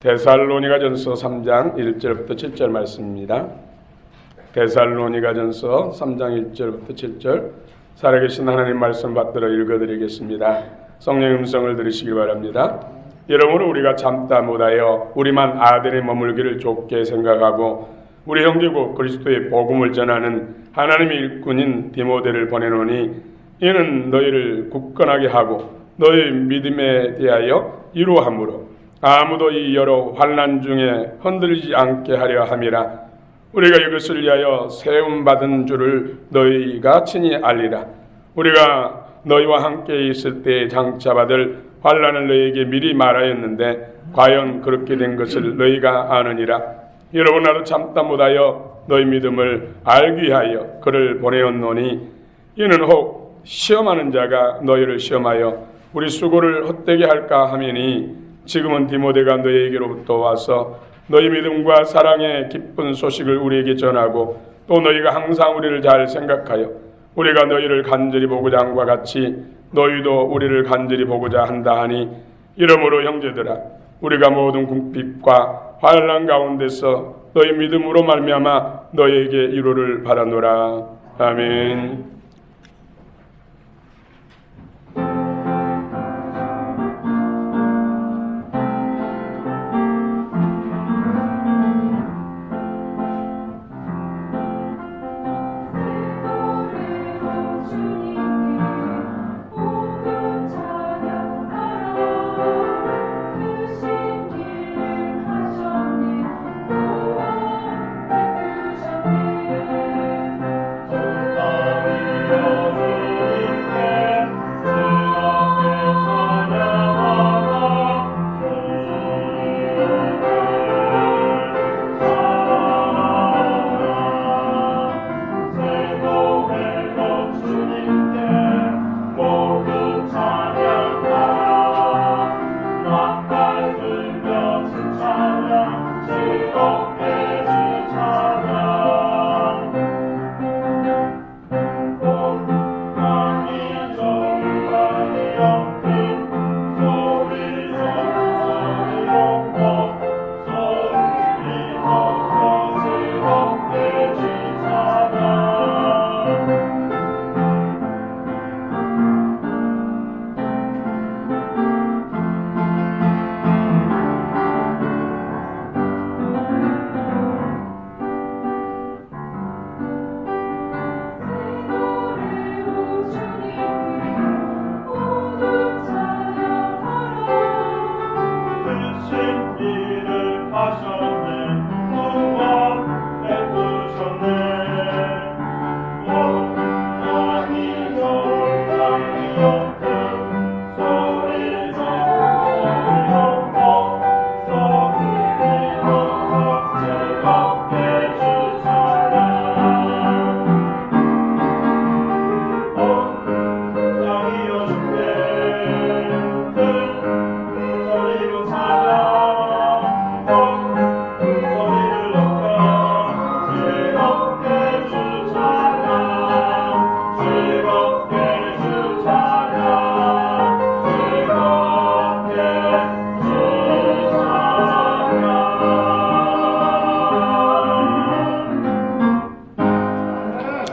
데살로니가전서 3장 1절부터 7절 말씀입니다. 데살로니가전서 3장 1절부터 7절 살아계신 하나님 말씀 받들어 읽어드리겠습니다. 성령의 음성을 들으시기 바랍니다. 여러분은 우리가 참다 못하여 우리만 아들의 머물기를 좋게 생각하고 우리 형제고 그리스도의 복음을 전하는 하나님의 일꾼인 디모데를 보내노니 이는 너희를 굳건하게 하고 너희 믿음에 대하여 이루함으로 아무도 이 여러 환난 중에 흔들리지 않게 하려 함이라. 우리가 이것을 위하여 세움받은 줄을 너희가 친히 알리라. 우리가 너희와 함께 있을 때 장차 받을 환난을 너희에게 미리 말하였는데 과연 그렇게 된 것을 너희가 아느니라. 여러분 나도 참다 못하여 너희 믿음을 알기 위하여 그를 보내었노니 이는 혹 시험하는 자가 너희를 시험하여 우리 수고를 헛되게 할까 하매니 지금은 디모데가 너희에게로부터 와서 너희 믿음과 사랑의 기쁜 소식을 우리에게 전하고 또 너희가 항상 우리를 잘 생각하여 우리가 너희를 간절히 보고자 함과 같이 너희도 우리를 간절히 보고자 한다 하니 이러므로 형제들아 우리가 모든 궁핍과 환난 가운데서 너희 믿음으로 말미암아 너희에게 위로를 바라노라. 아멘.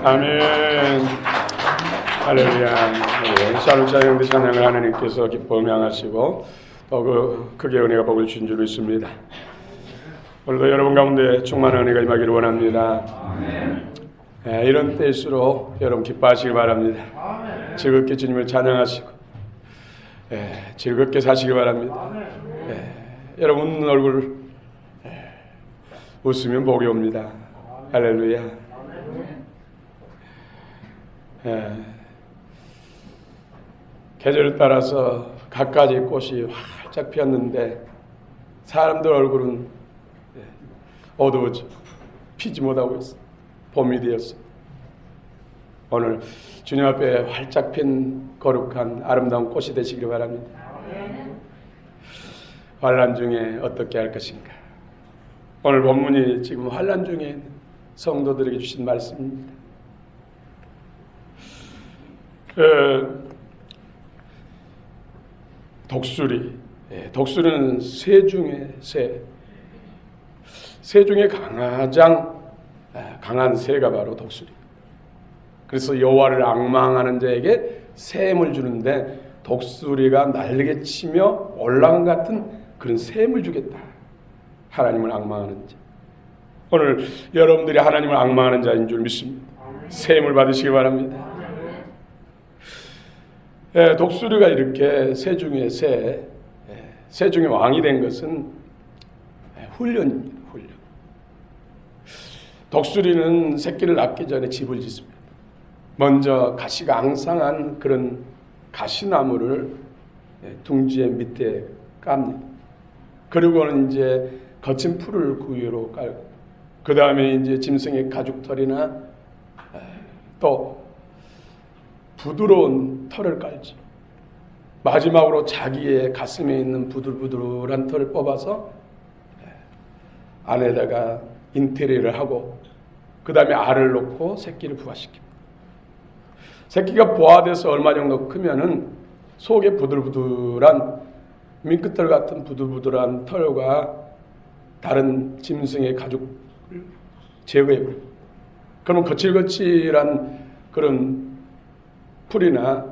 아멘. 할렐루야. 샬롬 형제 찬양을 하나님께서 기뻐 명하시고 또 크게 은혜가 복을 주신 줄 믿습니다. 오늘도 여러분 가운데 충만한 은혜가 임하기를 원합니다. 이런 때일수록 여러분 기뻐하시기 바랍니다. 즐겁게 주님을 찬양하시고 즐겁게 사시기 바랍니다. 여러분 웃는 얼굴 웃으면 복이 옵니다. 할렐루야. 계절을 따라서 갖가지 꽃이 활짝 피었는데 사람들 얼굴은 어두워져 피지 못하고 있어. 봄이 되었어. 오늘 주님 앞에 활짝 핀 거룩한 아름다운 꽃이 되시길 바랍니다. 환난 중에 어떻게 할 것인가. 오늘 본문이 지금 환난 중에 있는 성도들에게 주신 말씀입니다. 독수리 독수리는 새 중에 새 중에 가장 강한 새가 바로 독수리. 그래서 여호와를 앙망하는 자에게 샘을 주는데 독수리가 날개치며 올라간 같은 그런 샘을 주겠다. 하나님을 앙망하는 자. 오늘 여러분들이 하나님을 앙망하는 자인 줄 믿습니다. 샘을 받으시기 바랍니다. 독수리가 이렇게 새 중에 새 중에 왕이 된 것은 훈련입니다. 훈련. 독수리는 새끼를 낳기 전에 집을 짓습니다. 먼저 가시가 앙상한 그런 가시나무를 둥지의 밑에 깝니다. 그리고는 이제 거친 풀을 그 위로 깔고, 그 다음에 이제 짐승의 가죽털이나 또 부드러운 털을 깔지. 마지막으로 자기의 가슴에 있는 부들부들한 털을 뽑아서 안에다가 인테리어를 하고, 그 다음에 알을 놓고 새끼를 부화시킵니다. 새끼가 부화돼서 얼마 정도 크면은 속에 부들부들한 민크털 같은 부들부들한 털과 다른 짐승의 가죽을 제거해버립니다. 그러면 거칠거칠한 그런 풀이나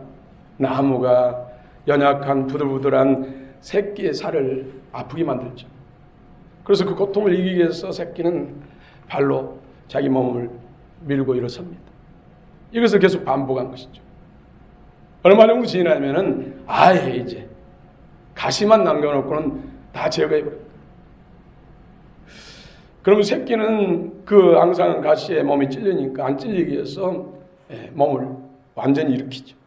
나무가 연약한 부들부들한 새끼의 살을 아프게 만들죠. 그래서 그 고통을 이기기 위해서 새끼는 발로 자기 몸을 밀고 일어섭니다. 이것을 계속 반복한 것이죠. 얼마 정도 지나면은 아예 이제 가시만 남겨놓고는 다 제거해버립니다. 그러면 새끼는 그 앙상한 가시에 몸이 찔리니까 안 찔리기 위해서 몸을 완전히 일으키죠.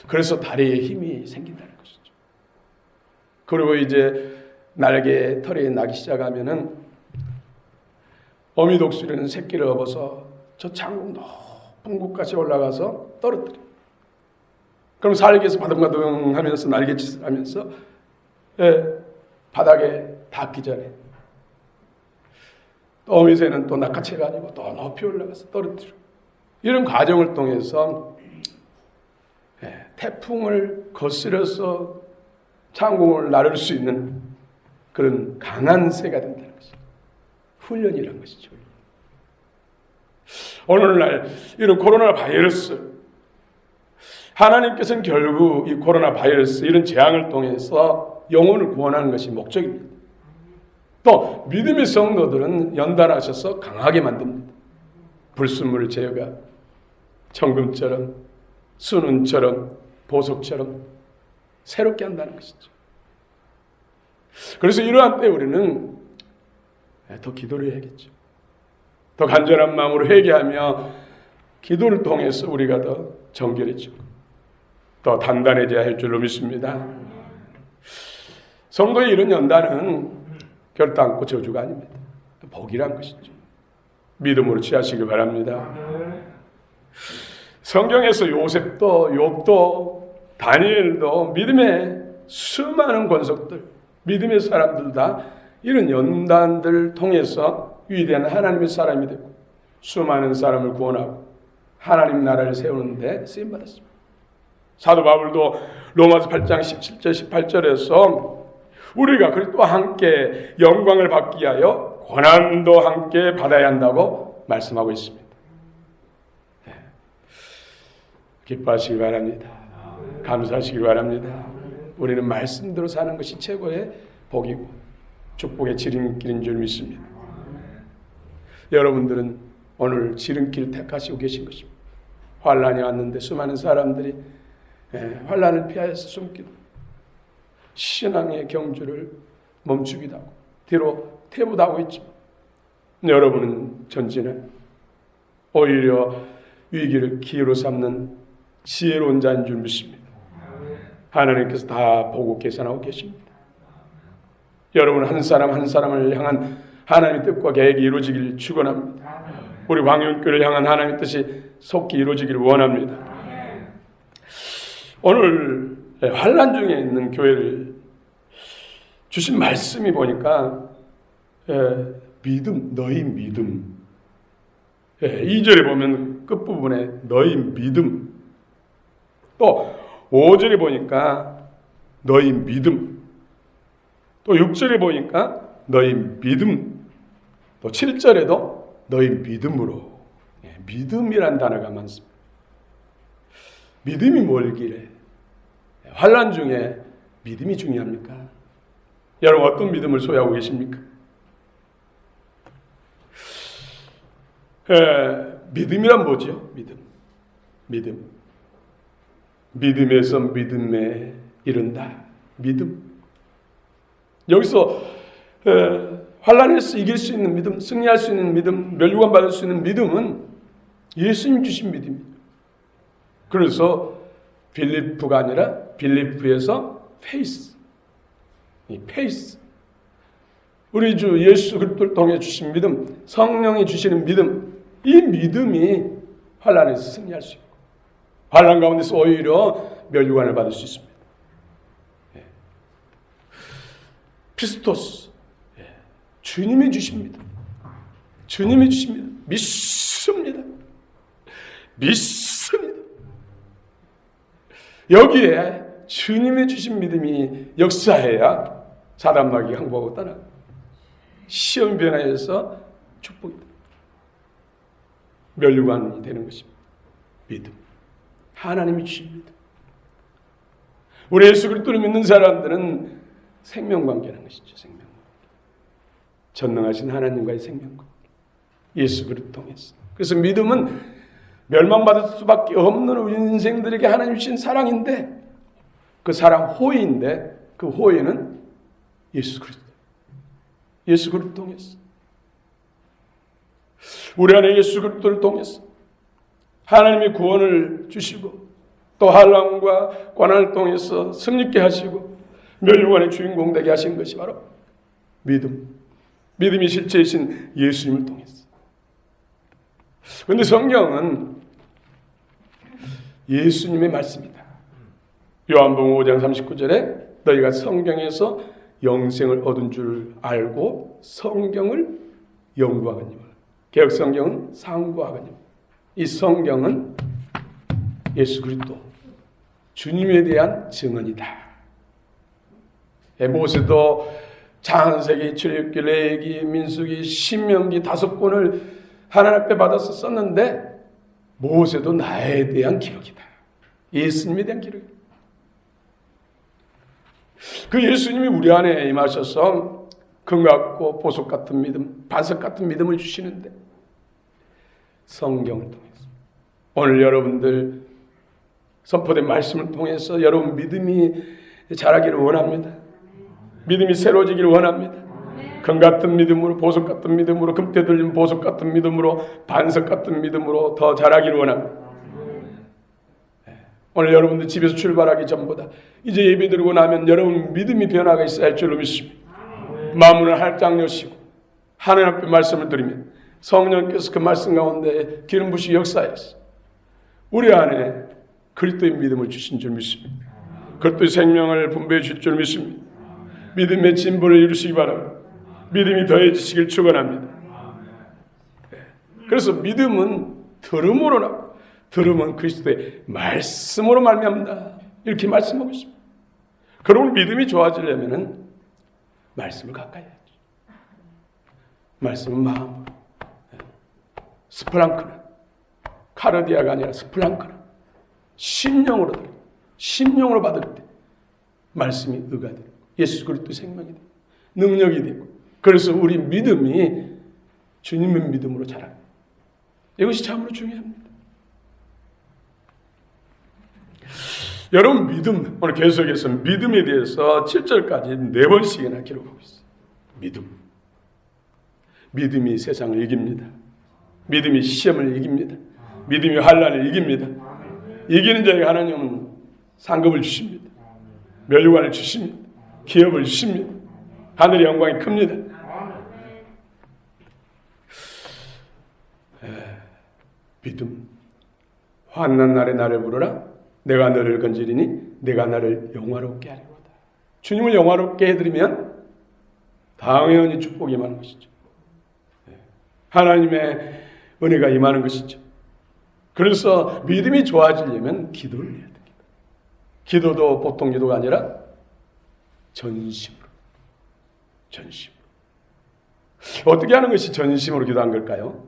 그래서 다리에 힘이 생긴다는 것이죠. 그리고 이제 날개 털이 나기 시작하면은 어미 독수리는 새끼를 업어서 저 창공 높은 곳까지 올라가서 떨어뜨려. 그럼 살기에서 바둥바둥 하면서 날개짓을 하면서 바닥에 닿기 전에 또 어미새는 또 낚아채가지고 또 높이 올라가서 떨어뜨려. 이런 과정을 통해서 태풍을 거스려서 창공을 나를 수 있는 그런 강한 새가 된다는 것이죠. 훈련이라는 것이죠. 오늘날 이런 코로나 바이러스, 하나님께서는 결국 이 코로나 바이러스 이런 재앙을 통해서 영혼을 구원하는 것이 목적입니다. 또 믿음의 성도들은 연단하셔서 강하게 만듭니다. 불순물을 제어가 청금처럼 순은처럼 보석처럼 새롭게 한다는 것이죠. 그래서 이러한 때 우리는 더 기도를 해야겠죠. 더 간절한 마음으로 회개하며 기도를 통해서 우리가 더 정결해지고 더 단단해져야 할 줄로 믿습니다. 성도의 이런 연단은 결단코 저주가 아닙니다. 복이란 것이죠. 믿음으로 취하시길 바랍니다. 성경에서 요셉도 욥도 다니엘도 믿음의 수많은 권속들, 믿음의 사람들 다 이런 연단들을 통해서 위대한 하나님의 사람이 되고 수많은 사람을 구원하고 하나님 나라를 세우는 데 쓰임받았습니다. 사도 바울도 로마서 8장 17절 18절에서 우리가 그리스도와 함께 영광을 받기 위하여 고난도 함께 받아야 한다고 말씀하고 있습니다. 기뻐하시기 바랍니다. 감사하시기 바랍니다. 우리는 말씀대로 사는 것이 최고의 복이고 축복의 지름길인 줄 믿습니다. 여러분들은 오늘 지름길 택하시고 계신 것입니다. 환란이 왔는데 수많은 사람들이 환란을 피하여서 숨기도 신앙의 경주를 멈추기도 하고 뒤로 퇴보도 하고 있지만 여러분은 전진해 오히려 위기를 기회로 삼는 지혜로운 자인 줄 믿습니다. 하나님께서 다 보고 계산하고 계십니다. 여러분 한 사람 한 사람을 향한 하나님의 뜻과 계획이 이루어지기를 축원합니다. 우리 광영교회를 향한 하나님의 뜻이 속히 이루어지기를 원합니다. 오늘 환난 중에 있는 교회를 주신 말씀이 보니까 믿음, 너희 믿음. 2절에 보면 끝부분에 너희 믿음. 또 5절에 보니까 너희 믿음. 또 6절에 보니까 너희 믿음. 또 7절에도 너희 믿음으로. 믿음이란 단어가 많습니다. 믿음이 뭘기래? 환난 중에 믿음이 중요합니까? 여러분 어떤 믿음을 소유하고 계십니까? 믿음이란 뭐죠? 믿음. 믿음에서 믿음에 이른다. 믿음. 여기서 환난에서 이길 수 있는 믿음, 승리할 수 있는 믿음, 멸류관 받을 수 있는 믿음은 예수님 주신 믿음입니다. 그래서 빌리프가 아니라 빌리프에서 페이스. 이 페이스. 우리 주 예수 그리스도를 통해 주신 믿음, 성령이 주시는 믿음, 이 믿음이 환난에서 승리할 수 있고 환난 가운데서 오히려 멸류관을 받을 수 있습니다. 피스토스. 주님이 주신 믿음. 주님이 주신 믿음. 믿습니다. 여기에 주님이 주신 믿음이 역사해야 사단마귀 항복하고 따라 시험 변화에서 축복이다. 멸류관이 되는 것입니다. 믿음. 하나님이 주신 믿음. 우리 예수 그리스도를 믿는 사람들은 생명관계라는 것이죠. 생명관계. 전능하신 하나님과의 생명관계. 예수 그리스도 통해서. 그래서 믿음은 멸망받을 수밖에 없는 우리 인생들에게 하나님 주신 사랑인데 그 사랑 호의인데 그 호의는 예수 그리스도. 예수 그리스도 통해서. 우리 안에 예수 그리스도를 통해서 하나님이 구원을 주시고 또 환난과 고난을 통해서 승리케 하시고 멸류관의 주인공 되게 하신 것이 바로 믿음. 믿음이 실체이신 예수님을 통해서. 그런데 성경은 예수님의 말씀이다. 요한복음 5장 39절에 너희가 성경에서 영생을 얻은 줄 알고 성경을 연구하거니와. 개역 성경은 상고하거니와. 이 성경은 예수 그리스도 주님에 대한 증언이다. 모세도 창세기, 출애굽기, 레위기, 민수기, 신명기 5권을 하나님 앞에 받아서 썼는데 모세도 나에 대한 기록이다. 예수님에 대한 기록이다. 그 예수님이 우리 안에 임하셔서 금 같고 보석 같은 믿음, 반석 같은 믿음을 주시는데 성경을 통해서 오늘 여러분들 선포된 말씀을 통해서 여러분 믿음이 자라기를 원합니다. 믿음이 새로워지기를 원합니다. 금 같은 믿음으로, 보석 같은 믿음으로, 금때 들린 보석 같은 믿음으로, 반석 같은 믿음으로 더 자라기를 원합니다. 오늘 여러분들 집에서 출발하기 전보다 이제 예배 드리고 나면 여러분 믿음이 변화가 있어야 할 줄로 믿습니다. 마음을 활짝 여시고 하나님 앞에 말씀을 드리면 성령께서 그 말씀 가운데 기름 부으시 역사해서 우리 안에 그리스도의 믿음을 주신 줄 믿습니다. 그리스도의 생명을 분배해 주실 줄 믿습니다. 믿음의 진보를 이루시기 바랍니다. 믿음이 더해지시길 축원합니다. 그래서 믿음은 들음으로 나고 들음은 그리스도의 말씀으로 말미암는다. 이렇게 말씀하고 있습니다. 그러면 믿음이 좋아지려면 말씀을 가까이 해야죠. 말씀은 마음으로. 스플랑크는 카르디아가 아니라 스플랑크는 심령으로 받을 때 말씀이 의가 되고 예수 그리스도의 생명이 되고 능력이 되고 그래서 우리 믿음이 주님의 믿음으로 자랍니다. 이것이 참으로 중요합니다. 여러분 믿음, 오늘 계속해서 믿음에 대해서 7절까지 4번씩이나 기록하고 있어요. 믿음이 세상을 이깁니다. 믿음이 시험을 이깁니다. 믿음이 환난을 이깁니다. 이기는 자에게 하나님은 상급을 주십니다. 멸류관을 주십니다. 기업을 주십니다. 하늘의 영광이 큽니다. 믿음. 환난 날에 나를 부르라. 내가 너를 건지리니 내가 나를 영화롭게 하리로다. 주님을 영화롭게 해드리면 당연히 축복이 임하는 것이죠. 하나님의 은혜가 임하는 것이죠. 그래서 믿음이 좋아지려면 기도를 해야 됩니다. 기도도 보통 기도가 아니라 전심으로. 전심으로. 어떻게 하는 것이 전심으로 기도한 걸까요?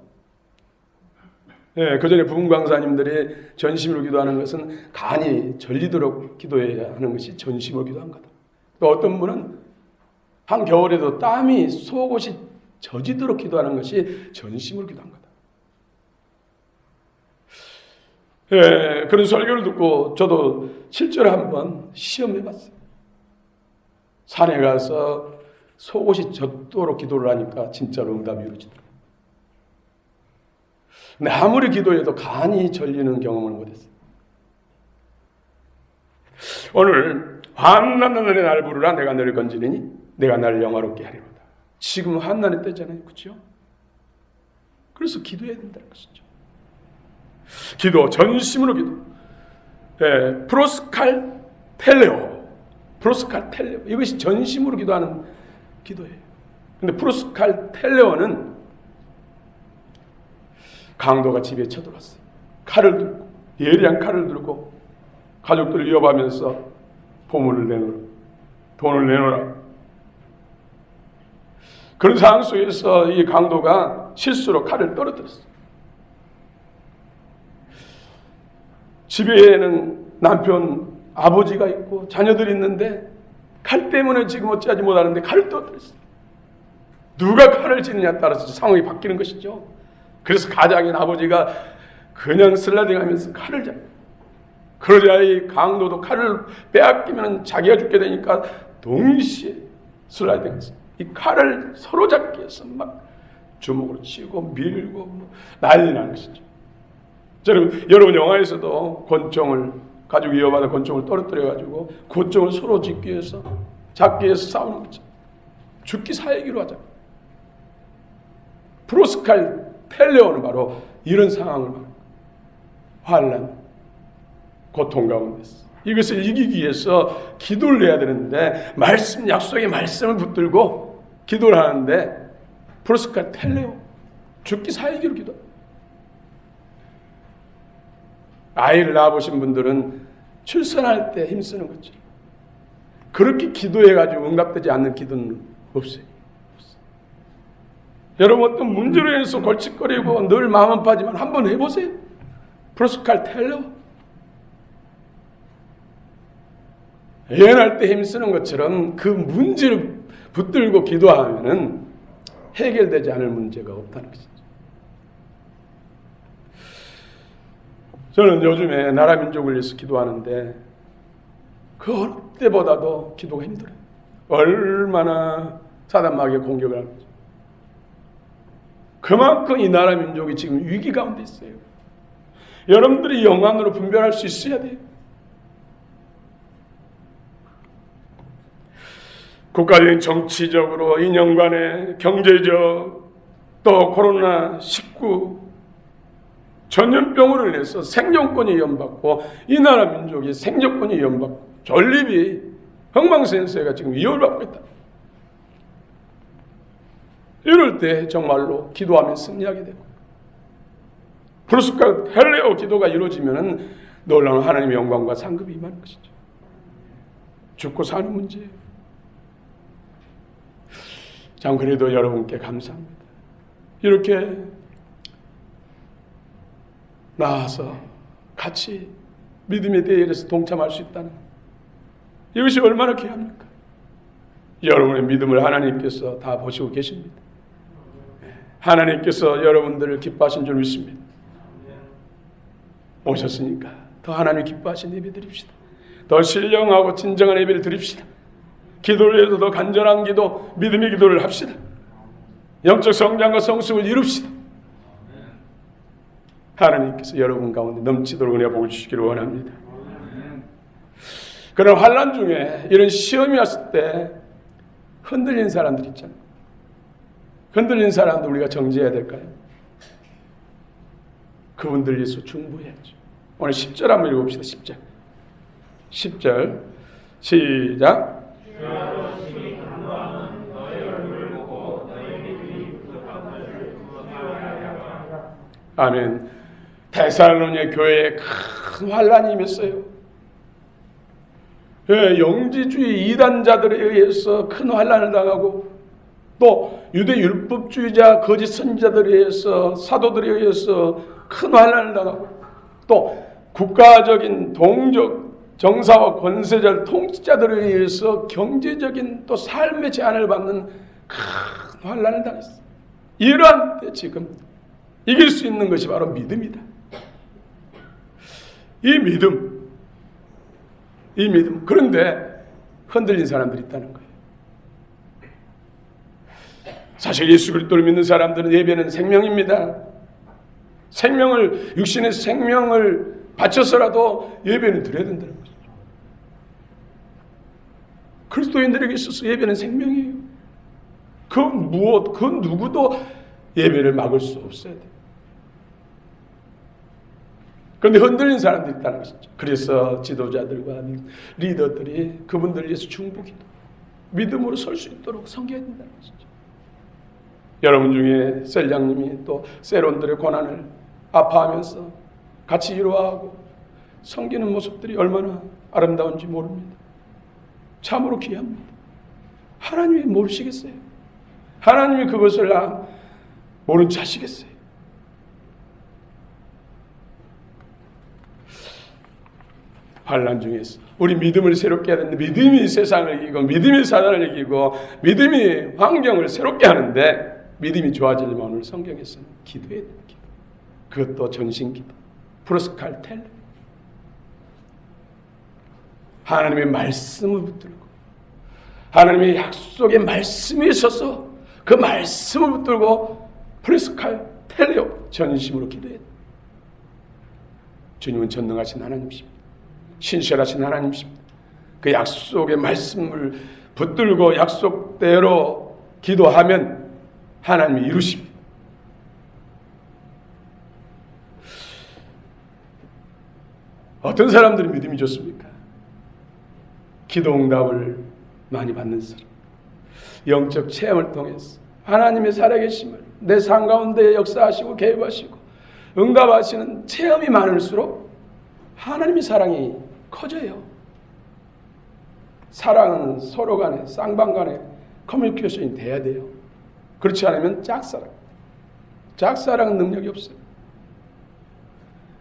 그 전에 부흥 강사님들이 전심으로 기도하는 것은 간이 절리도록 기도해야 하는 것이 전심으로 기도한 거다. 또 어떤 분은 한겨울에도 땀이 속옷이 젖이도록 기도하는 것이 전심으로 기도한 거다. 그런 설교를 듣고 저도 실제로 한번 시험해봤어요. 산에 가서 속옷이 젖도록 기도를 하니까 진짜로 응답이 이루어지더라고요. 근데 아무리 기도해도 간이 절리는 경험을 못했어요. 오늘 환난의 날에 나를 부르라. 내가 너를 건지리니 내가 나를 영화롭게 하리로다. 지금 환난의 때잖아요. 그렇죠? 그래서 기도해야 된다는 것이죠. 기도, 전심으로 기도. 프로스칼 텔레오. 프로스칼 텔레오. 이것이 전심으로 기도하는 기도예요. 근데 프로스칼 텔레오는 강도가 집에 쳐들어왔어요. 칼을 들고, 예리한 칼을 들고 가족들을 위협하면서 보물을 내놓으라. 돈을 내놓으라. 그런 상황 속에서 이 강도가 실수로 칼을 떨어뜨렸어요. 집에는 남편, 아버지가 있고 자녀들이 있는데 칼 때문에 지금 어찌하지 못하는데 칼을 떨어뜨렸어요. 누가 칼을 찌느냐에 따라서 상황이 바뀌는 것이죠. 그래서 가장인 아버지가 그냥 슬라이딩하면서 칼을 잡아요. 그러자 이 강도도 칼을 빼앗기면 자기가 죽게 되니까 동시에 슬라이딩했어요. 이 칼을 서로 잡기 위해서 막 주먹으로 치고 밀고 난리 나는 것이죠. 여러분 영화에서도 권총을 가지고 이어받아 권총을 떨어뜨려가지고 권총을 서로 잡기 위해서 싸우는 거죠. 죽기 살기로 하자. 프로스칼 텔레오는 바로 이런 상황을 말합니다. 환난, 고통 가운데서 이것을 이기기 위해서 기도를 해야 되는데 약속의 말씀을 붙들고 기도를 하는데 프로스칼 텔레오, 죽기 살기로 기도합니다. 아이를 낳아보신 분들은 출산할 때 힘쓰는 거죠. 그렇게 기도해가지고 응답되지 않는 기도는 없어요. 여러분 어떤 문제로 인해서 골칫거리고 늘 마음 아파하지만 한번 해보세요. 프로스칼 텔레오. 예언할 때 힘쓰는 것처럼 그 문제를 붙들고 기도하면은 해결되지 않을 문제가 없다는 것이죠. 저는 요즘에 나라 민족을 위해서 기도하는데 그 어느 때보다도 기도가 힘들어요. 얼마나 사단마귀의 공격을 하는지. 그만큼 이 나라 민족이 지금 위기 가운데 있어요. 여러분들이 영안으로 분별할 수 있어야 돼요. 국가적인 정치적으로 인연 간의 경제적 또 코로나19 전염병으로 인해서 생존권이 위험받고 이 나라 민족이 생존권이 위험받고 존립이 흥망생쇠가 지금 위협을 받고 있다. 이럴 때 정말로 기도하면 승리하게 되고 프로스칼 텔레오 기도가 이루어지면 놀라운 하나님의 영광과 상급이 임하는 것이죠. 죽고 사는 문제예요. 참 그래도 여러분께 감사합니다. 이렇게 나와서 같이 믿음의 대회에서 동참할 수 있다는 이것이 얼마나 귀합니까? 여러분의 믿음을 하나님께서 다 보시고 계십니다. 하나님께서 여러분들을 기뻐하신 줄 믿습니다. 오셨으니까 더 하나님 기뻐하신 예배 드립시다. 더 신령하고 진정한 예배를 드립시다. 기도를 해도 더 간절한 기도, 믿음의 기도를 합시다. 영적 성장과 성숙을 이룹시다. 하나님께서 여러분 가운데 넘치도록 은혜 복을 주시기를 원합니다. 그런 환난 중에 이런 시험이 왔을 때 흔들린 사람들 있잖아요. 흔들린 사람들 우리가 정지해야 될까요? 그분들 위해서 중보해야죠. 오늘 10절 한번 읽어봅시다. 10절. 10절 시작. 아멘. 데살로니가 교회에 큰 환란이 임했어요. 영지주의 이단자들에 의해서 큰 환난을 당하고, 또 유대 율법주의자 거짓 선지자들에 의해서, 사도들에 의해서 큰 환난을 당하고, 또 국가적인 동족 정사와 권세자 통치자들에 의해서 경제적인 또 삶의 제한을 받는 큰 환난을 당했어요. 이러한 때 지금 이길 수 있는 것이 바로 믿음이다. 이 믿음. 그런데 흔들린 사람들이 있다는 거예요. 사실 예수 그리스도를 믿는 사람들은 예배는 생명입니다. 육신의 생명을 바쳐서라도 예배는 드려야 된다는 거죠. 그리스도인들에게 있어서 예배는 생명이에요. 그 누구도 예배를 막을 수 없어야 돼요. 그런데 흔들린 사람들이 있다는 것이죠. 그래서 지도자들과 리더들이 그분들을 위해서 중보기도, 믿음으로 설 수 있도록 섬겨야 된다는 것이죠. 여러분 중에 셀장님이 또 세론들의 고난을 아파하면서 같이 이루어하고 섬기는 모습들이 얼마나 아름다운지 모릅니다. 참으로 귀합니다. 하나님이 모르시겠어요? 하나님이 그것을 모른 체 하시겠어요? 환난 중에서 우리 믿음을 새롭게 해야 되는데, 믿음이 세상을 이기고 믿음이 사단을 이기고 믿음이 환경을 새롭게 하는데, 믿음이 좋아지려면 오늘 성경에서는 기도해야 돼요. 기도. 그것도 전신기도, 프로스칼텔, 하나님의 말씀을 붙들고, 하나님의 약속의 말씀에 있어서 그 말씀을 붙들고 프로스칼텔레오, 전심으로 기도해야 돼요. 주님은 전능하신 하나님이십니다. 신실하신 하나님이십니다. 그 약속의 말씀을 붙들고 약속대로 기도하면 하나님이 이루십니다. 어떤 사람들이 믿음이 좋습니까? 기도 응답을 많이 받는 사람, 영적 체험을 통해서 하나님의 살아계심을 내 삶 가운데 역사하시고 개입하시고 응답하시는 체험이 많을수록 하나님의 사랑이 커져요. 사랑은 서로 간에, 쌍방 간에 커뮤니케이션이 돼야 돼요. 그렇지 않으면 짝사랑은 능력이 없어요.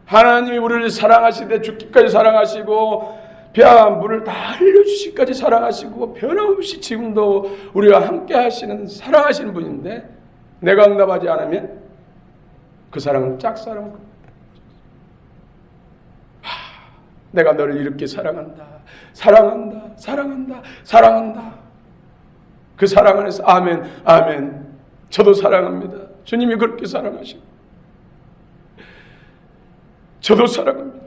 하나님이 우리를 사랑하시되 죽기까지 사랑하시고 피와 물을 다 흘려주시기까지 사랑하시고 변함없이 지금도 우리와 함께 하시는 사랑하시는 분인데, 내가 응답하지 않으면 그 사랑은 짝사랑은, 내가 너를 이렇게 사랑한다. 그 사랑 안에서 아멘. 저도 사랑합니다. 주님이 그렇게 사랑하시고 저도 사랑합니다.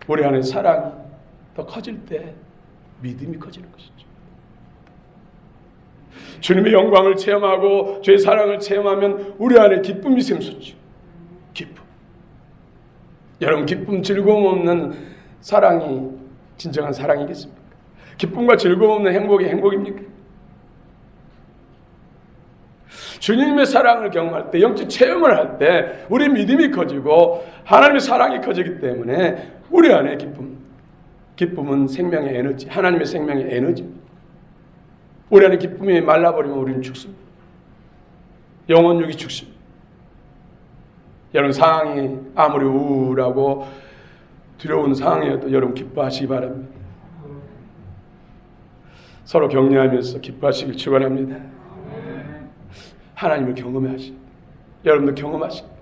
우리 안에 사랑이 더 커질 때 믿음이 커지는 것이죠. 주님의 영광을 체험하고 주의 사랑을 체험하면 우리 안에 기쁨이 샘솟죠. 기쁨. 여러분, 기쁨, 즐거움 없는 사랑이 진정한 사랑이겠습니까? 기쁨과 즐거움 없는 행복이 행복입니까? 주님의 사랑을 경험할 때, 영적 체험을 할 때 우리 믿음이 커지고 하나님의 사랑이 커지기 때문에 우리 안에 기쁨은 생명의 에너지, 하나님의 생명의 에너지입니다. 우리 안에 기쁨이 말라버리면 우리는 죽습니다. 영혼육이 죽습니다. 여러분, 상황이 아무리 우울하고 두려운 상황이어도 여러분 기뻐하시기 바랍니다. 서로 격려하면서 기뻐하시길 축원합니다. 하나님을 경험하십니다. 여러분도 경험하십니다.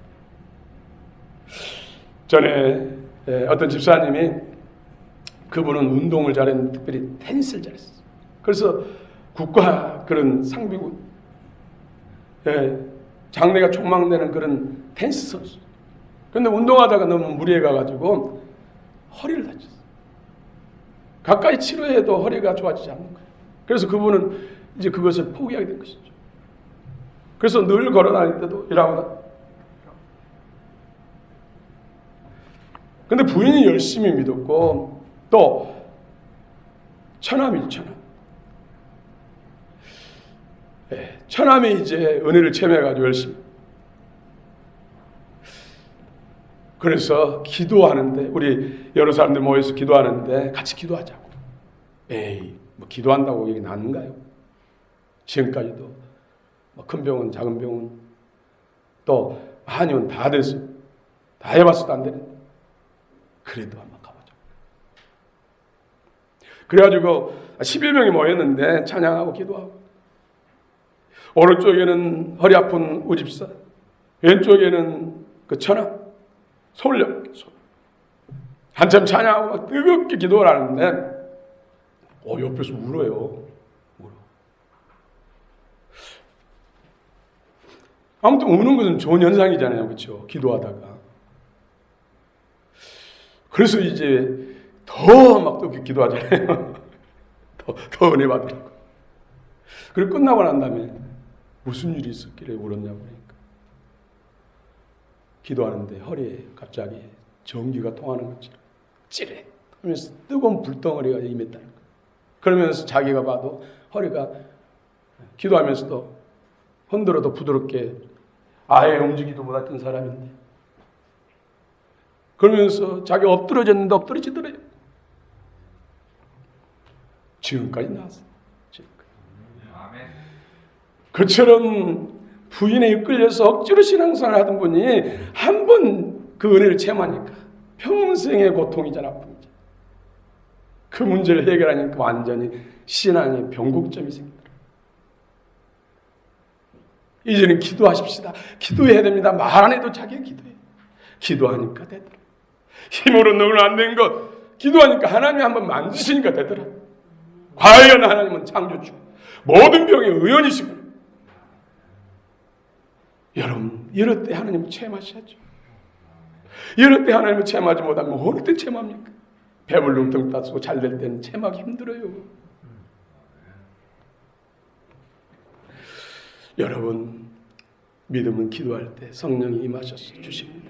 전에 어떤 집사님이, 그분은 운동을 잘했는데 특별히 테니스를 잘했어요. 그래서 국가 그런 상비군, 장래가 촉망되는 그런 테니스 선수. 그런데 운동하다가 너무 무리해 가지고 허리를 다쳤어요. 가까이 치료해도 허리가 좋아지지 않는 거예요. 그래서 그분은 이제 그것을 포기하게 된 것이죠. 그래서 늘 걸어 다닐 때도 일하고. 근데 부인이 열심히 믿었고, 또 처남이 처남이 이제 은혜를 체험해가지고 열심히. 그래서 기도하는데, 우리 여러 사람들 모여서 기도하는데 같이 기도하자고. 에이, 뭐 기도한다고 이게 낫는가요? 지금까지도 뭐 큰 병원, 작은 병원, 또 한의원 다 됐어. 다 해봤어도 안 되는데. 그래도 한번 가보자. 그래가지고 11명이 모였는데 찬양하고 기도하고, 오른쪽에는 허리 아픈 우집사, 왼쪽에는 그 천하 서울역 한참 찬양하고 뜨겁게 기도를 하는데 옆에서 울어요. 울어. 아무튼 우는 것은 좋은 현상이잖아요, 그렇죠? 기도하다가. 그래서 이제 더 막 뜨겁게 기도하잖아요. 더 은혜 받으라고. 그리고 끝나고 난 다음에 무슨 일이 있었길래 울었냐고 그러니까, 기도하는데 허리에 갑자기 전기가 통하는 것처럼 찌릿 하면서 뜨거운 불덩어리가 임했다는 거예요. 그러면서 자기가 봐도 허리가 기도하면서도 흔들어도 부드럽게 아예 움직이도 못했던 사람인데, 그러면서 자기가 엎드러졌는데 엎드러지더래요. 지금까지 나왔어요. 지금까지. 그처럼 부인에 이끌려서 억지로 신앙생활을 하던 분이 한 번 그 은혜를 체험하니까 평생의 고통이잖아, 아픔이잖아. 그 문제를 해결하니까 완전히 신앙의 변곡점이 생기더라. 이제는 기도하십시다. 기도해야 됩니다. 말 안 해도 자기가 기도해. 기도하니까 되더라. 힘으로 너는 안 된 것, 기도하니까 하나님이 한번 만드시니까 되더라. 과연 하나님은 창조주, 모든 병의 의원이시고. 여러분, 이럴 때 하나님을 체험하셔야죠. 이럴 때 하나님을 체험하지 못하면 어느 때 체험합니까? 배불릉 따쓰고 잘 될 때는 체험하기 힘들어요. 여러분, 믿음은 기도할 때 성령이 임하셔서 주십니다.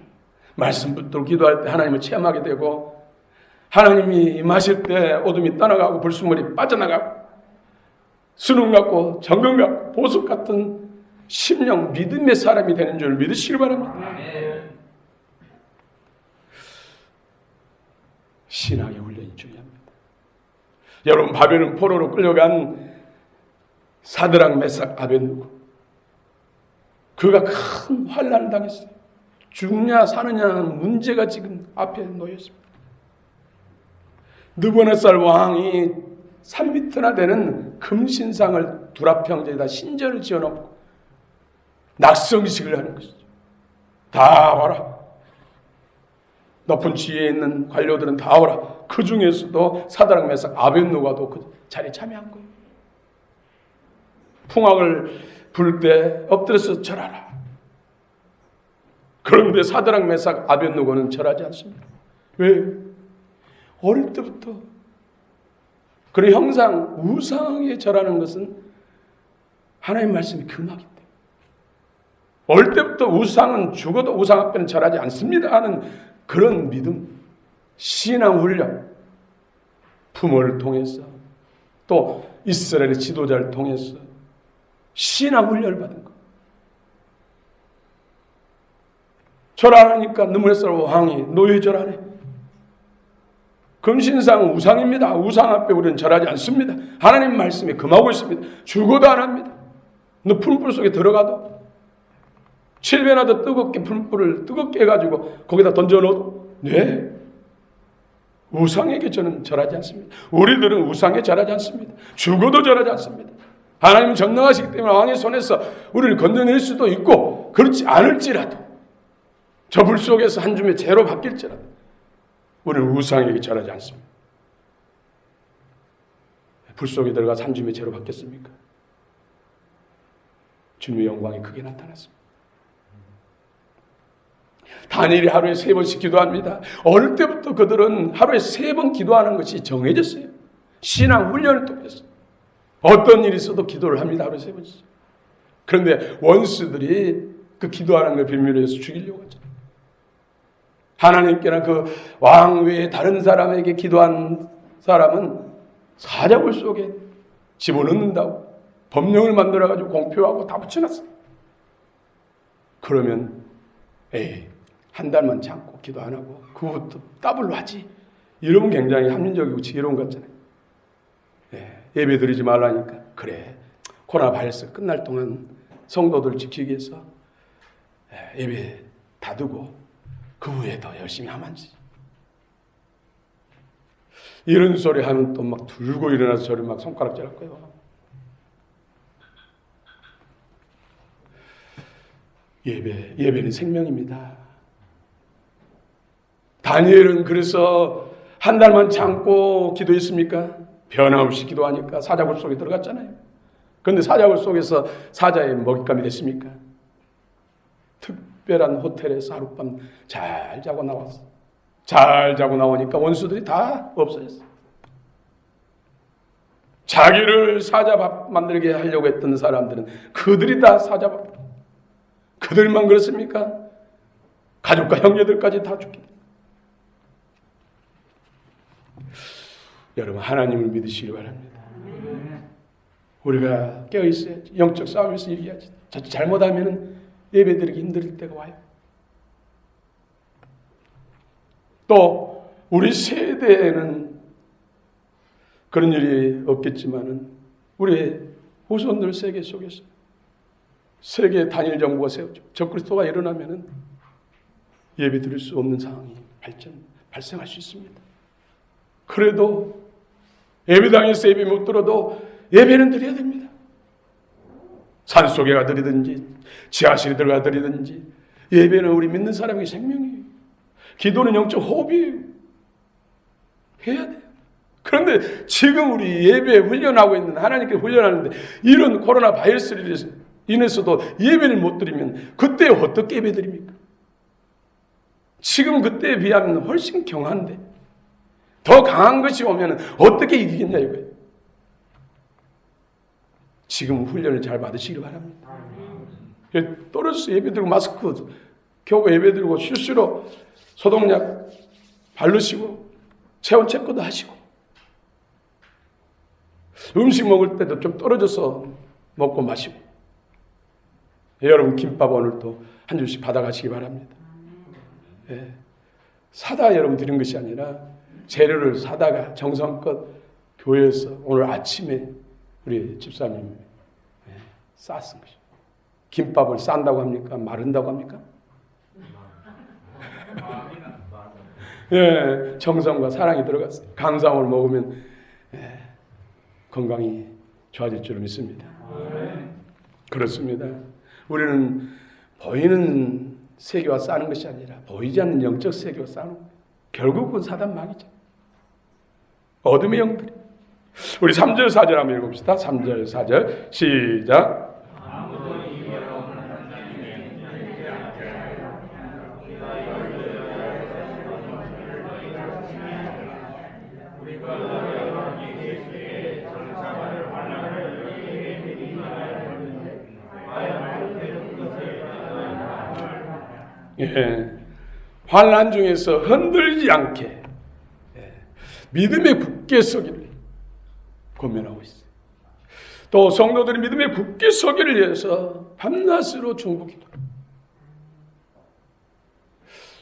말씀 붙들고 기도할 때 하나님을 체험하게 되고, 하나님이 임하실 때 어둠이 떠나가고 불순물이 빠져나가고, 수능 같고 정금 같고 보석 같은 심령 믿음의 사람이 되는 줄 믿으시기 바랍니다. 신앙의 훈련이 중요합니다. 여러분, 바벨론 포로로 끌려간 사드락 메삭 아벳느고, 그가 큰 환난을 당했어요. 죽냐 사느냐 하는 문제가 지금 앞에 놓여 있습니다. 느부갓네살 왕이 3미터나 되는 금신상을 두라평지에다 신전을 지어놓고 낙성식을 하는 것이죠. 다 와라. 높은 지위에 있는 관료들은 다 오라. 그 중에서도 사드락 메삭 아벳느고도 그 자리에 참여한 거예요. 풍악을 불 때 엎드려서 절하라. 그런데 사드락 메삭 아벳느고는 절하지 않습니다. 왜? 어릴 때부터 그런 형상, 우상에 절하는 것은 하나님 말씀이 금하기 때문에, 어릴 때부터 우상은 죽어도 우상 앞에는 절하지 않습니다 하는 그런 믿음, 신앙 훈련, 부모를 통해서 또 이스라엘의 지도자를 통해서 신앙 훈련을 받은 것. 절하니까 느부갓네살 왕이 너희 절하네. 금신상은 우상입니다. 우상 앞에 우리는 절하지 않습니다. 하나님 말씀에 금하고 있습니다. 죽어도 안 합니다. 너 풀불 속에 들어가도 7배나 더 뜨겁게 풀불을 뜨겁게 해가지고 거기다 던져놓어도 네, 우상에게 저는 절하지 않습니다. 우리들은 우상에 절하지 않습니다. 죽어도 절하지 않습니다. 하나님은 전능하시기 때문에 왕의 손에서 우리를 건져낼 수도 있고, 그렇지 않을지라도 저 불 속에서 한 줌의 재로 바뀔지라도 우리는 우상에게 절하지 않습니다. 불 속에 들어가서 한 줌의 재로 바뀌었습니까? 주님의 영광이 크게 나타났습니다. 다니엘이 하루에 3번씩 기도합니다. 어릴 때부터 그들은 하루에 3번 기도하는 것이 정해졌어요. 신앙 훈련을 통해서 어떤 일이 있어도 기도를 합니다. 하루에 3번씩. 그런데 원수들이 그 기도하는 걸 비밀로 해서 죽이려고 하죠. 하나님께나 그 왕 외에 다른 사람에게 기도한 사람은 사자굴 속에 집어넣는다고 법령을 만들어가지고 공표하고 다 붙여놨어요. 그러면 한 달만 참고 기도 안 하고 그것도 더블로 하지. 이러면 굉장히 합리적이고 지혜로운 것 같잖아요. 예배 드리지 말라니까. 그래, 코로나 바이러스 끝날 동안 성도들 지키기 위해서 예배 다 두고 그 후에 더 열심히 하면지. 이런 소리 하면 또 막 들고 일어나서 저를 막 손가락질 할 거예요. 예배는 생명입니다. 다니엘은 그래서 한 달만 참고 기도했습니까? 변함없이 기도하니까 사자굴 속에 들어갔잖아요. 그런데 사자굴 속에서 사자의 먹잇감이 됐습니까? 특별한 호텔에서 하룻밤 잘 자고 나왔어. 잘 자고 나오니까 원수들이 다 없어졌어. 자기를 사자밥 만들게 하려고 했던 사람들은 그들이 다 사자밥. 그들만 그렇습니까? 가족과 형제들까지 다 죽게. 여러분, 하나님을 믿으시기 바랍니다. 우리가 깨어있어야지. 영적 싸움에서 이겨야지. 잘못하면 예배드리기 힘들 때가 와요. 또 우리 세대에는 그런 일이 없겠지만은 우리 후손들 세계 속에서 세계 단일 정부가 세워져 적그리스도가 일어나면은 예배 드릴 수 없는 상황이 발생할 수 있습니다. 그래도 예배당에서 예배 못 들어도 예배는 드려야 됩니다. 산속에 가드리든지 지하실에 들어가 드리든지 예배는 우리 믿는 사람의 생명이에요. 기도는 영적 호흡이에요. 해야 돼요. 그런데 지금 우리 예배 훈련하고 있는 하나님께 훈련하는데 이런 코로나 바이러스를 인해서도 예배를 못 드리면 그때 어떻게 예배 드립니까? 지금 그때에 비하면 훨씬 경한데 더 강한 것이 오면 어떻게 이기겠냐 이거예요. 지금 훈련을 잘 받으시기 바랍니다. 떨어져서 예배드리고 마스크 켜고 예배드리고 실수로 소독약 바르시고 체온 체크도 하시고 음식 먹을 때도 좀 떨어져서 먹고 마시고 여러분 김밥 오늘도 한 줄씩 받아가시기 바랍니다. 사다 여러분 드린 것이 아니라 재료를 사다가 정성껏 교회에서 오늘 아침에 우리 집사님이 쌌은 것이죠. 김밥을 싼다고 합니까? 마른다고 합니까? 정성과 사랑이 들어갔어요. 감사함을 먹으면 건강이 좋아질 줄 믿습니다. 그렇습니다. 우리는 보이는 세계와 싸는 것이 아니라 보이지 않는 영적 세계와 싸는 거예요. 결국은 사단 마귀죠. 어둠의 영들이. 우리 3절 4절 한번 읽읍시다. 3절 4절 시작. 환난 중에서 흔들리지 않게 믿음의 굳게 서기를 고민하고 있어요. 또 성도들이 믿음의 굳게 서기를 위해서 밤낮으로 중보기도.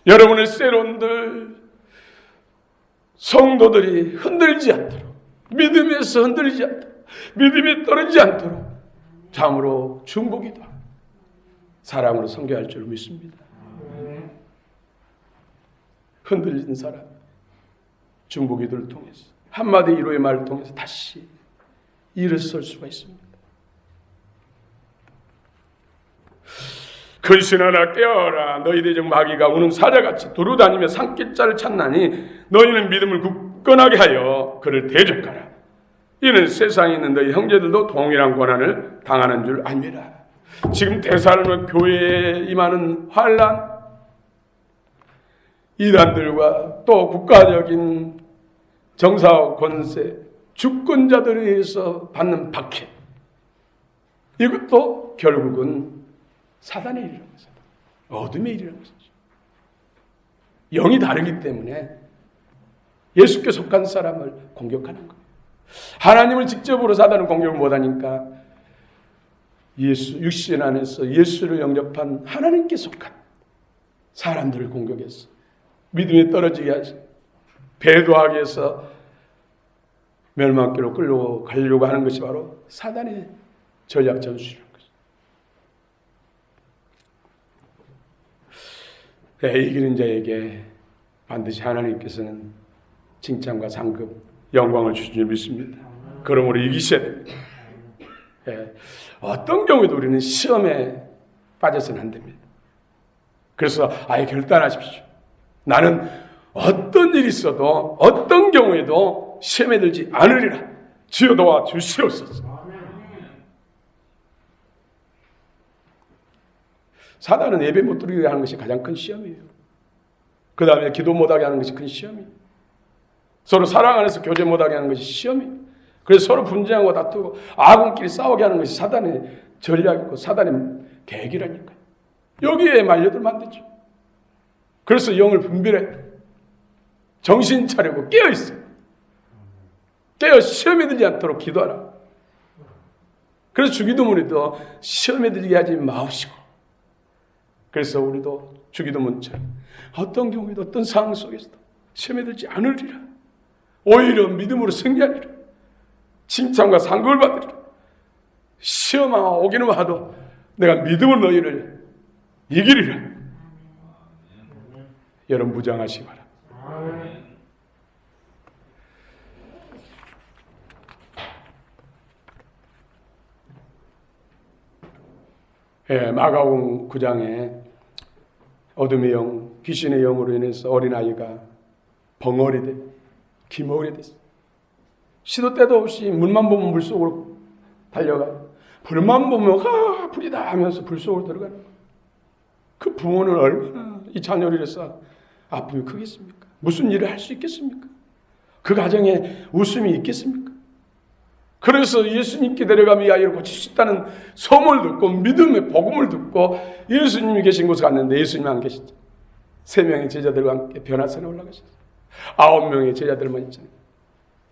여러분의 세론들 성도들이 흔들리지 않도록 믿음에서 흔들리지 않도록 믿음이 떨어지지 않도록 잠으로 중보기도 사랑으로 섬겨야 할 줄 믿습니다. 흔들리는 사람 중보기도를 통해서 한마디 위로의 말을 통해서 다시 일어설 수가 있습니다. 근신하라 깨어라 너희 대적 마귀가 우는 사자같이 두루다니며 산깃자를 찾나니 너희는 믿음을 굳건하게 하여 그를 대적하라. 이는 세상에 있는 너희 형제들도 동일한 고난을 당하는 줄 알미라. 지금 대사로는 교회에 임하는 환난 이단들과 또 국가적인 정사와 권세, 주권자들에 의해서 받는 박해, 이것도 결국은 사단의 일이라는 것이죠. 어둠의 일이라는 것이죠. 영이 다르기 때문에 예수께 속한 사람을 공격하는 거예요. 하나님을 직접으로 사단은 공격을 못하니까 예수 육신 안에서 예수를 영접한 하나님께 속한 사람들을 공격해서 믿음이 떨어지게 하지, 배도하게 해서 멸망길로 끌려가려고 하는 것이 바로 사단의 전략 전술이라는 것이죠. 이기는 자에게 반드시 하나님께서는 칭찬과 상급, 영광을 주신 줄 믿습니다. 그러므로 이기셔야 됩니다. 어떤 경우에도 우리는 시험에 빠져서는 안 됩니다. 그래서 아예 결단하십시오. 나는 어떤 일이 있어도 어떤 경우에도 시험에 들지 않으리라. 주여 도와 주시옵소서. 사단은 예배 못 드리게 하는 것이 가장 큰 시험이에요. 그 다음에 기도 못하게 하는 것이 큰 시험이에요. 서로 사랑 안에서 교제 못하게 하는 것이 시험이에요. 그래서 서로 분쟁하고 다투고 아군끼리 싸우게 하는 것이 사단의 전략이고 사단의 계획이라니까요. 여기에 말려들면 안 되죠. 그래서 영을 분별해. 정신 차리고 깨어있어요. 깨어 시험에 들지 않도록 기도하라. 그래서 주기도문에도 시험에 들게 하지 마옵시고. 그래서 우리도 주기도문처럼 어떤 경우에도 어떤 상황 속에서도 시험에 들지 않으리라. 오히려 믿음으로 승리하리라. 칭찬과 상급을 받으리라. 시험아 오기는 와도 내가 믿음으로 너희를 이기리라. 여러분 무장하시기 바랍니다. 마가복음 9장에 어둠의 영, 귀신의 영으로 인해서 어린아이가 벙어리 돼, 기머리 됐어. 시도 때도 없이 물만 보면 물속으로 달려가요. 불만 보면 불이다 하면서 불 속으로 들어가는 거예요. 그 부모는 얼마나 이 자녀를 위해서 아픔이 크겠습니까? 무슨 일을 할 수 있겠습니까? 그 가정에 웃음이 있겠습니까? 그래서 예수님께 데려가면 이 아이를 고칠 수 있다는 소문을 듣고 믿음의 복음을 듣고 예수님이 계신 곳에 갔는데 예수님이 안 계시죠. 3명의 제자들과 함께 변화산에 올라가셨어요. 9명의 제자들만 있잖아요.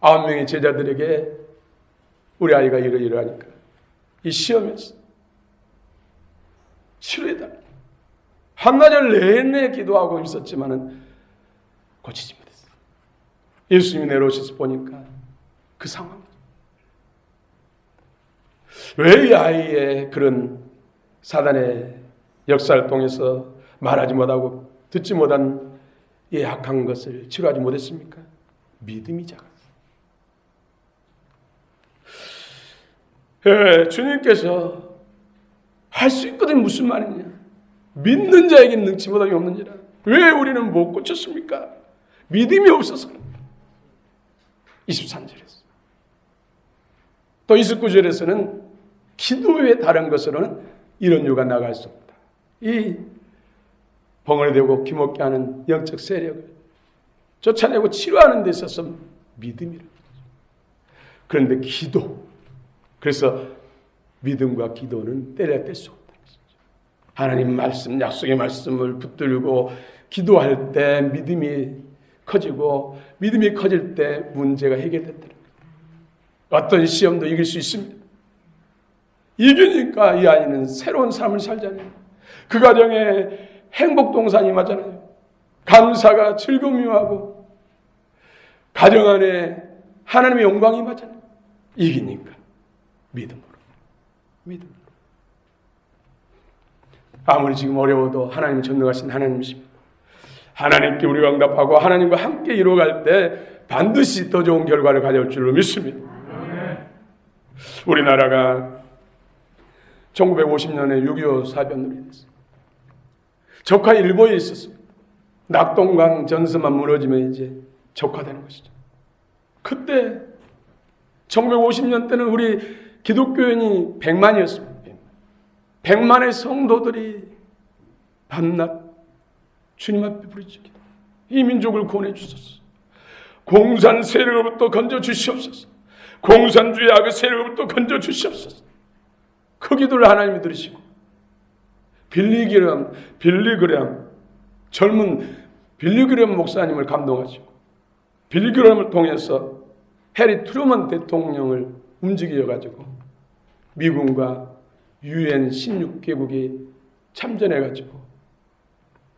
9명의 제자들에게 우리 아이가 이러이러하니까 이 시험에서 치료해달라. 한나절 내내 기도하고 있었지만은 고치지 못했어요. 예수님이 내려오셔서 보니까 그 상황. 왜 이 아이의 그런 사단의 역사를 통해서 말하지 못하고 듣지 못한 이 악한 것을 치료하지 못했습니까? 믿음이 작았어요. 주님께서 할 수 있거든 무슨 말이냐? 믿는 자에게는 능치 못함이 없는지라. 왜 우리는 못 고쳤습니까? 믿음이 없어서. 23절에서. 또 29절에서는 기도 외에 다른 것으로는 이런 이유가 나갈 수 없다. 이 벙어리 되고 기먹게 하는 영적 세력을 쫓아내고 치료하는 데 있어서 믿음이라. 그런데 기도. 그래서 믿음과 기도는 떼려 뗄 수 없다. 하나님 말씀, 약속의 말씀을 붙들고 기도할 때 믿음이 커지고 믿음이 커질 때 문제가 해결됐다. 어떤 시험도 이길 수 있습니다. 이기니까 이 아이는 새로운 삶을 살잖아요. 그 가정에 행복 동산이 임하잖아요. 감사가 즐거움이 임하고 가정 안에 하나님의 영광이 임하잖아요. 이기니까 믿음으로. 아무리 지금 어려워도 하나님은 전능하신 하나님이십니다. 하나님께 우리가 응답하고 하나님과 함께 이루어갈 때 반드시 더 좋은 결과를 가져올 줄로 믿습니다. 우리나라가 1950년에 6.25 사변으로 인해서 적화 일보에 있었습니다. 낙동강 전선만 무너지면 이제 적화되는 것이죠. 그때 1950년 때는 우리 기독교인이 100만이었습니다. 100만의 성도들이 밤낮 주님 앞에 부르짖기도 이 민족을 구원해 주소서. 공산 세력으로부터 건져 주시옵소서. 공산주의 악의 세력으로부터 건져 주시옵소서. 그 기도를 하나님이 들으시고 빌리그램 젊은 빌리그램 목사님을 감동하시고 빌리그램을 통해서 해리 트루먼 대통령을 움직여가지고 미군과 UN 16개국이 참전해가지고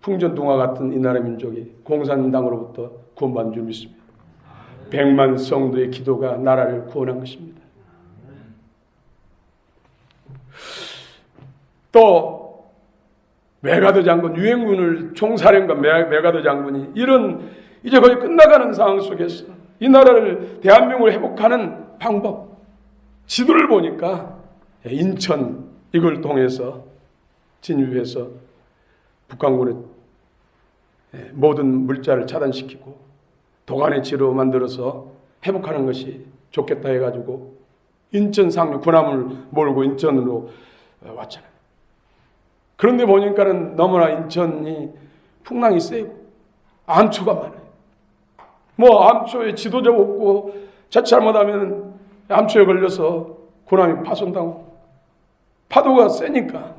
풍전등화 같은 이 나라 민족이 공산당으로부터 구원받은 줄 믿습니다. 100만 성도의 기도가 나라를 구원한 것입니다. 또 메가더 장군, 유엔군을 총사령관 메가더 장군이 이런 이제 거의 끝나가는 상황 속에서 이 나라를 대한민국을 회복하는 방법, 지도를 보니까 인천 이걸 통해서 진입해서 북한군의 모든 물자를 차단시키고 도간의 지로 만들어서 회복하는 것이 좋겠다 해가지고 인천 상류 군함을 몰고 인천으로 왔잖아요. 그런데 보니까는 너무나 인천이 풍랑이 세고 암초가 많아요. 뭐 암초에 지도자 없고 자칫 잘못하면 암초에 걸려서 군함이 파손당하고 파도가 세니까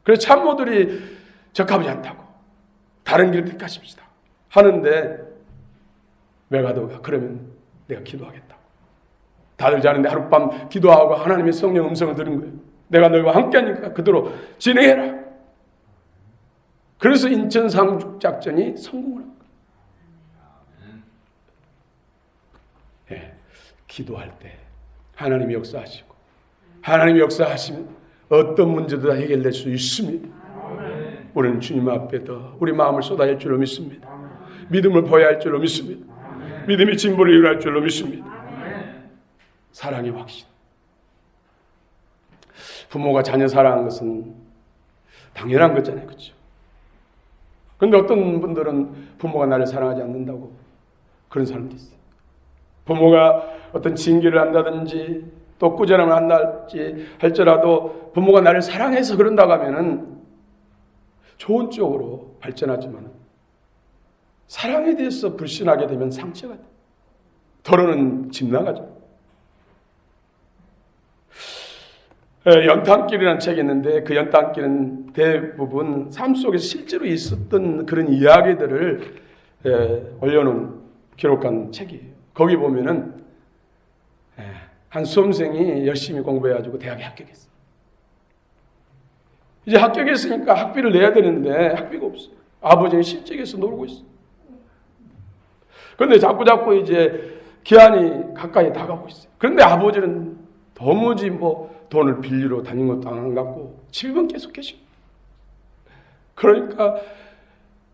그래서 참모들이 적합하지 않다고 다른 길을 택하십시다 하는데 메가더가 그러면 내가 기도하겠다고 다들 자는데 하룻밤 기도하고 하나님의 성령 음성을 들은 거예요. 내가 너희와 함께하니까 그대로 진행해라. 그래서 인천 상륙 작전이 성공을 한 거예요. 네, 기도할 때 하나님이 역사하시고 하나님이 역사하시면 어떤 문제도 다 해결될 수 있습니다. 우리는 주님 앞에 더 우리 마음을 쏟아야 할 줄로 믿습니다. 믿음을 보여야 할 줄로 믿습니다. 믿음이 진보를 이루할 줄로 믿습니다. 사랑의 확신. 부모가 자녀 사랑하는 것은 당연한 거잖아요. 그렇죠? 그런데 어떤 분들은 부모가 나를 사랑하지 않는다고 그런 사람도 있어요. 부모가 어떤 징계를 한다든지 또 꾸준함을 한다든지 할지라도 부모가 나를 사랑해서 그런다고 하면은 좋은 쪽으로 발전하지만 사랑에 대해서 불신하게 되면 상처가 돼. 더러는 집 나가죠. 연탄길이라는 책이 있는데 그 연탄길은 대부분 삶 속에서 실제로 있었던 그런 이야기들을 올려놓은 기록한 책이에요. 거기 보면은 한 수험생이 열심히 공부해가지고 대학에 합격했어요. 이제 합격했으니까 학비를 내야 되는데 학비가 없어요. 아버지는 실직해서 놀고 있어요. 그런데 자꾸 이제 기한이 가까이 다가오고 있어요. 그런데 아버지는 도무지 돈을 빌리러 다닌 것도 안 갖고 집에만 계속 계시고 그러니까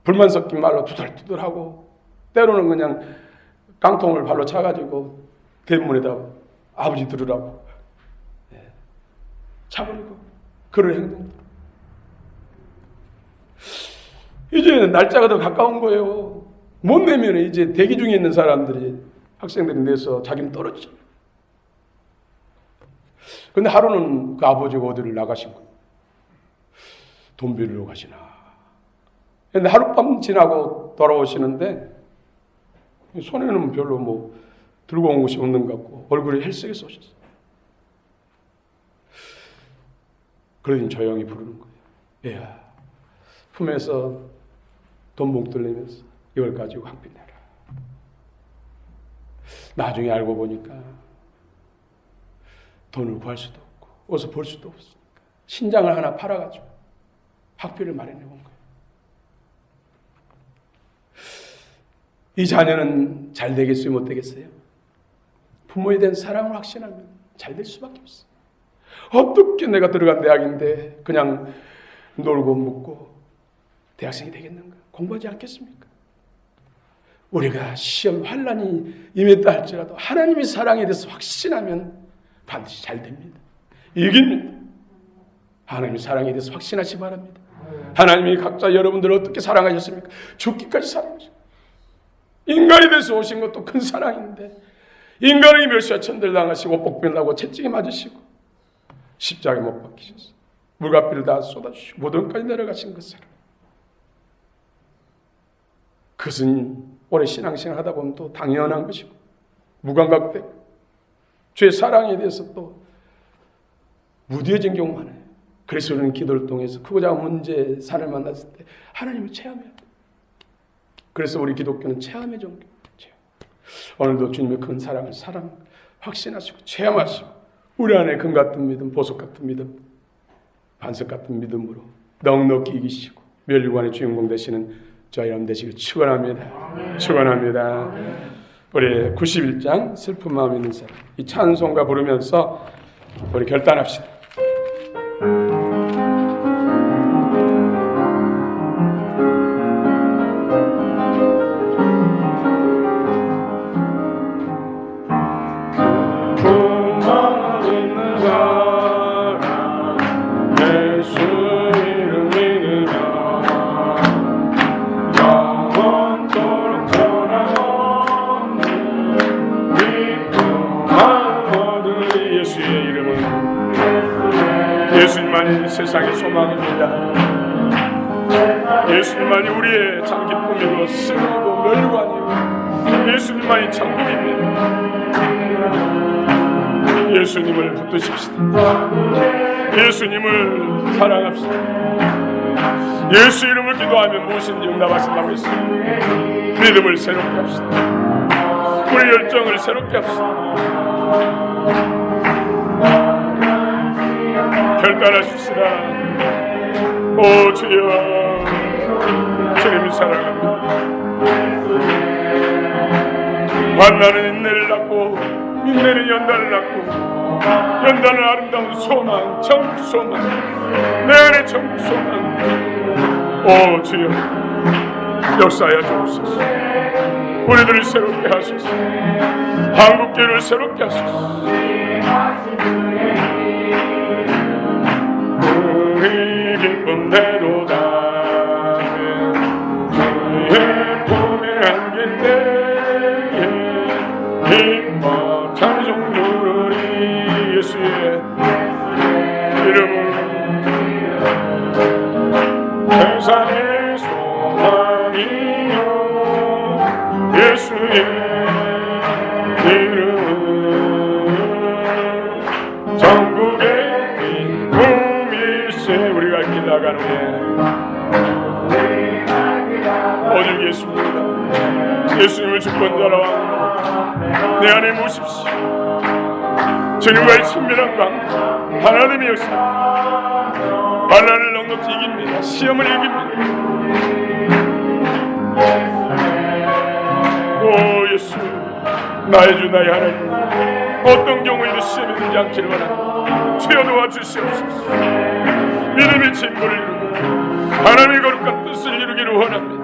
불만 섞인 말로 투덜투덜하고 때로는 그냥 깡통을 발로 차가지고 대문에다 아버지 들으라고 차버리고 그런 행동. 이제 날짜가 더 가까운 거예요. 못 내면 이제 대기 중에 있는 사람들이 학생들이 내서 자기는 떨어지잖아요. 근데 하루는 그 아버지가 어디를 나가신 거예요. 돈 빌리러 가시나. 근데 하룻밤 지나고 돌아오시는데 손에는 별로 들고 온 것이 없는 것 같고 얼굴이 헬쓱해서 오셨어요. 그러더니 조용히 부르는 거예요. 얘야, 품에서 돈 몽들 내면서 이걸 가지고 학비 내라. 나중에 알고 보니까 돈을 구할 수도 없고 어디서 볼 수도 없으니까 신장을 하나 팔아가지고 학비를 마련해 본 거예요. 이 자녀는 잘 되겠어요? 못 되겠어요? 부모에 대한 사랑을 확신하면 잘 될 수밖에 없어요. 어떻게 내가 들어간 대학인데 그냥 놀고 먹고 대학생이 되겠는가? 공부하지 않겠습니까? 우리가 시험 환난이 임했다 할지라도 하나님의 사랑에 대해서 확신하면 반드시 잘 됩니다. 이깁니다. 하나님의 사랑에 대해서 확신하시 바랍니다. 하나님이 각자 여러분들을 어떻게 사랑하셨습니까? 죽기까지 사랑하셨습니다. 인간이 돼서 오신 것도 큰 사랑인데 인간의 멸시와 천대를 당하시고 복병나고 채찍에 맞으시고 십자가에 못 박히셨어요. 물값비를 다 쏟아주시고 무덤까지 내려가신 그 사랑. 그것은 오래 신앙생활 하다 보면 또 당연한 것이고 무감각되고 죄의 사랑에 대해서 또 무뎌진 경우 많아요. 그래서 우리는 기도를 통해서 크고 작은 문제, 산을 만났을 때 하나님을 체험해야 돼요. 그래서 우리 기독교는 체험의 종교. 오늘도 주님의 큰 사랑을 확신하시고 체험하시고 우리 안에 금 같은 믿음, 보석 같은 믿음, 반석 같은 믿음으로 넉넉히 이기시고 멸류관의 주인공 되시는 저희 여러분 되시길 축원합니다. 축원합니다. 우리 91장 슬픈 마음 있는 사람, 이 찬송가 부르면서 우리 결단합시다. 예수님만이 세상의 소망입니다. 예수님만이 우리의 참 기쁨이고 승리고 멸관이고 예수님만이 천국입니다. 예수님을 붙드십시다. 예수님을 사랑합시다. 예수 이름을 기도하면 무엇인지 응답하신다고 했습니다. 믿음을 새롭게 합시다. 우리 열정을 새롭게 합시다. 결단하십시다. 오 주여, 주님이 사랑합니다. 만나는 인내를 낳고 인내는 연단을 낳고 연단은 아름다운 소망, 천국 소망, 내 안에 천국 소망. 오 주여, 역사하여 주옵소서. 우리들을 새롭게 하소서. 한국교회를 새롭게 하소서. 우리 기쁨대로다. 주의 품에 안길 때에 기뻐 찬송 부르리. 예수의 이름은 세상의 소망이요. 예수의 이름은 전국의 기쁨일세. 우리가 길 나가는 오직 예수입니다. 예수님을 주권자로 내 안에 모십시오. 주님과의 친밀한 관계, 하나님이었습니다. 반란을 넉넉히 이깁니다. 시험을 이깁니다. 오 예수, 나의 주 나의 하나님, 어떤 경우에도 시험이 들지 않기를 원합니다. 주여 도와주시옵소서. 믿음의 진보를 이루고 하나님의 거룩한 뜻을 이루기를 원합니다.